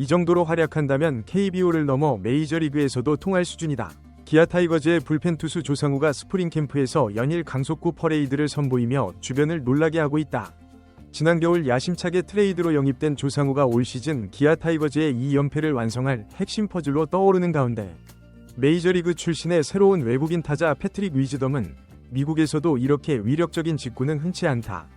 이 정도로 활약한다면 KBO를 넘어 메이저리그에서도 통할 수준이다. 기아 타이거즈의 불펜 투수 조상우가 스프링 캠프에서 연일 강속구 퍼레이드를 선보이며 주변을 놀라게 하고 있다. 지난 겨울 야심차게 트레이드로 영입된 조상우가 올 시즌 기아 타이거즈의 2연패를 완성할 핵심 퍼즐로 떠오르는 가운데 메이저리그 출신의 새로운 외국인 타자 패트릭 위즈덤은 미국에서도 이렇게 위력적인 직구는 흔치 않다.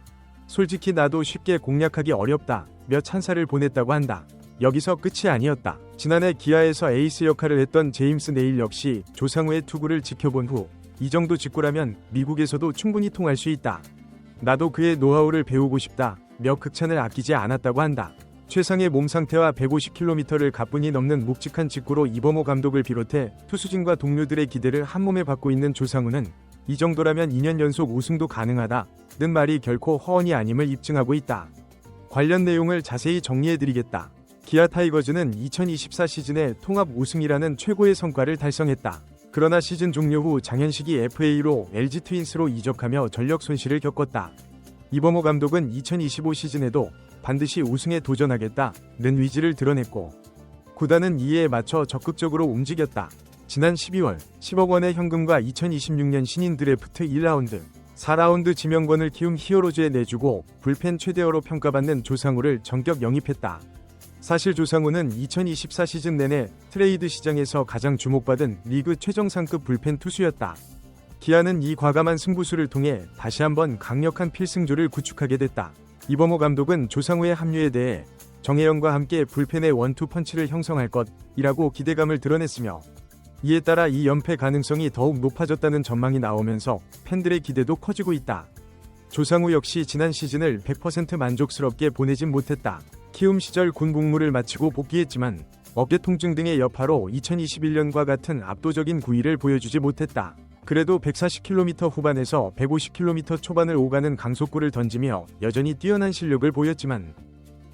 솔직히 나도 쉽게 공략하기 어렵다. 며 찬사를 보냈다고 한다. 여기서 끝이 아니었다. 지난해 기아에서 에이스 역할을 했던 제임스 네일 역시 조상우의 투구를 지켜본 후 이 정도 직구라면 미국에서도 충분히 통할 수 있다. 나도 그의 노하우를 배우고 싶다. 며 극찬을 아끼지 않았다고 한다. 최상의 몸 상태와 150km를 가뿐히 넘는 묵직한 직구로 이범호 감독을 비롯해 투수진과 동료들의 기대를 한몸에 받고 있는 조상우는 이 정도라면 2년 연속 우승도 가능하다는 말이 결코 허언이 아님을 입증하고 있다. 관련 내용을 자세히 정리해드리겠다. 기아 타이거즈는 2024 시즌에 통합 우승이라는 최고의 성과를 달성했다. 그러나 시즌 종료 후 장현식이 FA로 LG 트윈스로 이적하며 전력 손실을 겪었다. 이범호 감독은 2025 시즌에도 반드시 우승에 도전하겠다는 의지를 드러냈고 구단은 이에 맞춰 적극적으로 움직였다. 지난 12월 10억 원의 현금과 2026년 신인 드래프트 1라운드, 4라운드 지명권을 키움 히어로즈에 내주고 불펜 최대어로 평가받는 조상우를 전격 영입했다. 사실 조상우는 2024 시즌 내내 트레이드 시장에서 가장 주목받은 리그 최정상급 불펜 투수였다. 기아는 이 과감한 승부수를 통해 다시 한번 강력한 필승조를 구축하게 됐다. 이범호 감독은 조상우의 합류에 대해 정혜영과 함께 불펜의 원투 펀치를 형성할 것이라고 기대감을 드러냈으며 이에 따라 이 연패 가능성이 더욱 높아졌다는 전망이 나오면서 팬들의 기대도 커지고 있다. 조상우 역시 지난 시즌을 100% 만족스럽게 보내진 못했다. 키움 시절 군 복무를 마치고 복귀했지만 어깨 통증 등의 여파로 2021년과 같은 압도적인 구위를 보여주지 못했다. 그래도 140km 후반에서 150km 초반을 오가는 강속구를 던지며 여전히 뛰어난 실력을 보였지만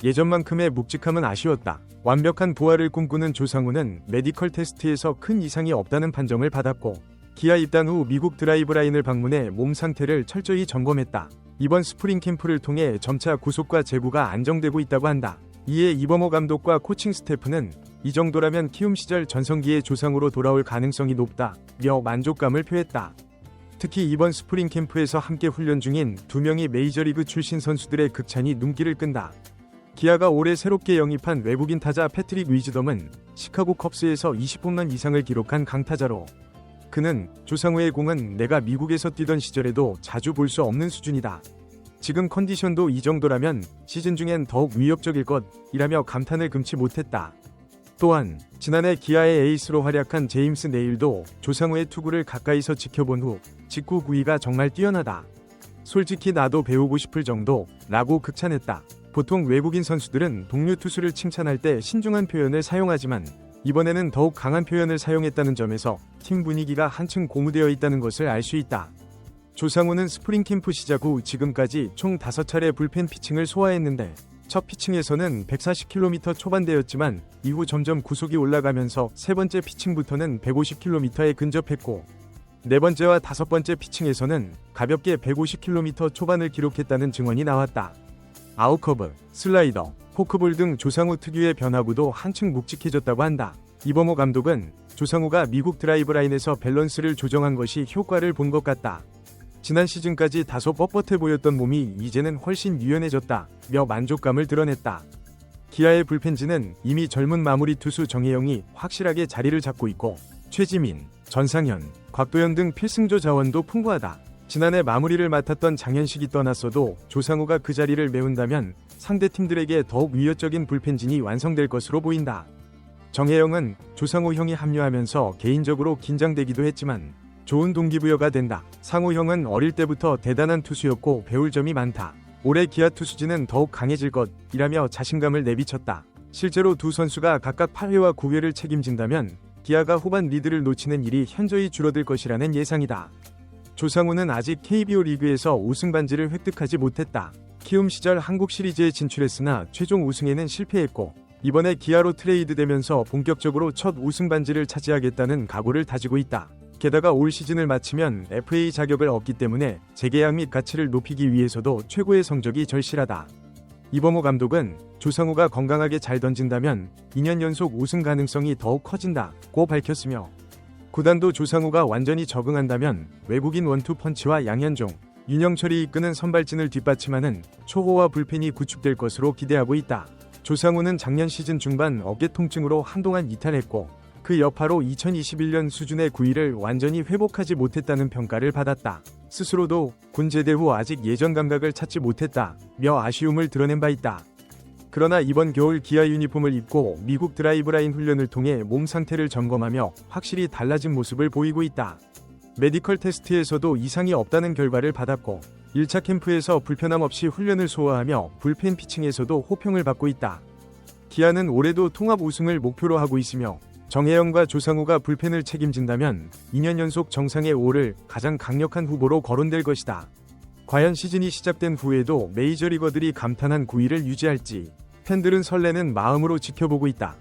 예전만큼의 묵직함은 아쉬웠다. 완벽한 부활을 꿈꾸는 조상우는 메디컬 테스트에서 큰 이상이 없다는 판정을 받았고 기아 입단 후 미국 드라이브라인을 방문해 몸 상태를 철저히 점검했다. 이번 스프링 캠프를 통해 점차 구속과 제구가 안정되고 있다고 한다. 이에 이범호 감독과 코칭 스태프는 이 정도라면 키움 시절 전성기의 조상우로 돌아올 가능성이 높다며 만족감을 표했다. 특히 이번 스프링 캠프에서 함께 훈련 중인 2명이 메이저리그 출신 선수들의 극찬이 눈길을 끈다. 기아가 올해 새롭게 영입한 외국인 타자 패트릭 위즈덤은 시카고 컵스에서 20홈런 이상을 기록한 강타자로 그는 조상우의 공은 내가 미국에서 뛰던 시절에도 자주 볼 수 없는 수준이다. 지금 컨디션도 이 정도라면 시즌 중엔 더욱 위협적일 것이라며 감탄을 금치 못했다. 또한 지난해 기아의 에이스로 활약한 제임스 네일도 조상우의 투구를 가까이서 지켜본 후 직구 구위가 정말 뛰어나다. 솔직히 나도 배우고 싶을 정도라고 극찬했다. 보통 외국인 선수들은 동료 투수를 칭찬할 때 신중한 표현을 사용하지만 이번에는 더욱 강한 표현을 사용했다는 점에서 팀 분위기가 한층 고무되어 있다는 것을 알 수 있다. 조상우는 스프링 캠프 시작 후 지금까지 총 5차례 불펜 피칭을 소화했는데 첫 피칭에서는 140km 초반대였지만 이후 점점 구속이 올라가면서 세 번째 피칭부터는 150km에 근접했고 네 번째와 다섯 번째 피칭에서는 가볍게 150km 초반을 기록했다는 증언이 나왔다. 아웃커브, 슬라이더, 포크볼 등 조상우 특유의 변화구도 한층 묵직해졌다고 한다. 이범호 감독은 조상우가 미국 드라이브 라인에서 밸런스를 조정한 것이 효과를 본 것 같다. 지난 시즌까지 다소 뻣뻣해 보였던 몸이 이제는 훨씬 유연해졌다며 만족감을 드러냈다. 기아의 불펜진은 이미 젊은 마무리 투수 정혜영이 확실하게 자리를 잡고 있고 최지민, 전상현, 곽도현 등 필승조 자원도 풍부하다. 지난해 마무리를 맡았던 장현식이 떠났어도 조상우가 그 자리를 메운다면 상대 팀들에게 더욱 위협적인 불펜진이 완성될 것으로 보인다. 정혜영은 조상우 형이 합류하면서 개인적으로 긴장되기도 했지만 좋은 동기부여가 된다. 상우 형은 어릴 때부터 대단한 투수였고 배울 점이 많다. 올해 기아 투수진은 더욱 강해질 것이라며 자신감을 내비쳤다. 실제로 두 선수가 각각 8회와 9회를 책임진다면 기아가 후반 리드를 놓치는 일이 현저히 줄어들 것이라는 예상이다. 조상우는 아직 KBO 리그에서 우승 반지를 획득하지 못했다. 키움 시절 한국 시리즈에 진출했으나 최종 우승에는 실패했고 이번에 기아로 트레이드되면서 본격적으로 첫 우승 반지를 차지하겠다는 각오를 다지고 있다. 게다가 올 시즌을 마치면 FA 자격을 얻기 때문에 재계약 및 가치를 높이기 위해서도 최고의 성적이 절실하다. 이범호 감독은 조상우가 건강하게 잘 던진다면 2년 연속 우승 가능성이 더욱 커진다고 밝혔으며, 구단도 조상우가 완전히 적응한다면 외국인 원투펀치와 양현종, 윤영철이 이끄는 선발진을 뒷받침하는 초호화 불펜이 구축될 것으로 기대하고 있다. 조상우는 작년 시즌 중반 어깨 통증으로 한동안 이탈했고, 그 여파로 2021년 수준의 구위를 완전히 회복하지 못했다는 평가를 받았다. 스스로도 군 제대 후 아직 예전 감각을 찾지 못했다며 아쉬움을 드러낸 바 있다. 그러나 이번 겨울 기아 유니폼을 입고 미국 드라이브라인 훈련을 통해 몸 상태를 점검하며 확실히 달라진 모습을 보이고 있다. 메디컬 테스트에서도 이상이 없다는 결과를 받았고, 1차 캠프에서 불편함 없이 훈련을 소화하며 불펜 피칭에서도 호평을 받고 있다. 기아는 올해도 통합 우승을 목표로 하고 있으며, 정혜영과 조상우가 불펜을 책임진다면 2년 연속 정상에 오를 가장 강력한 후보로 거론될 것이다. 과연 시즌이 시작된 후에도 메이저리거들이 감탄한 9위를 유지할지 팬들은 설레는 마음으로 지켜보고 있다.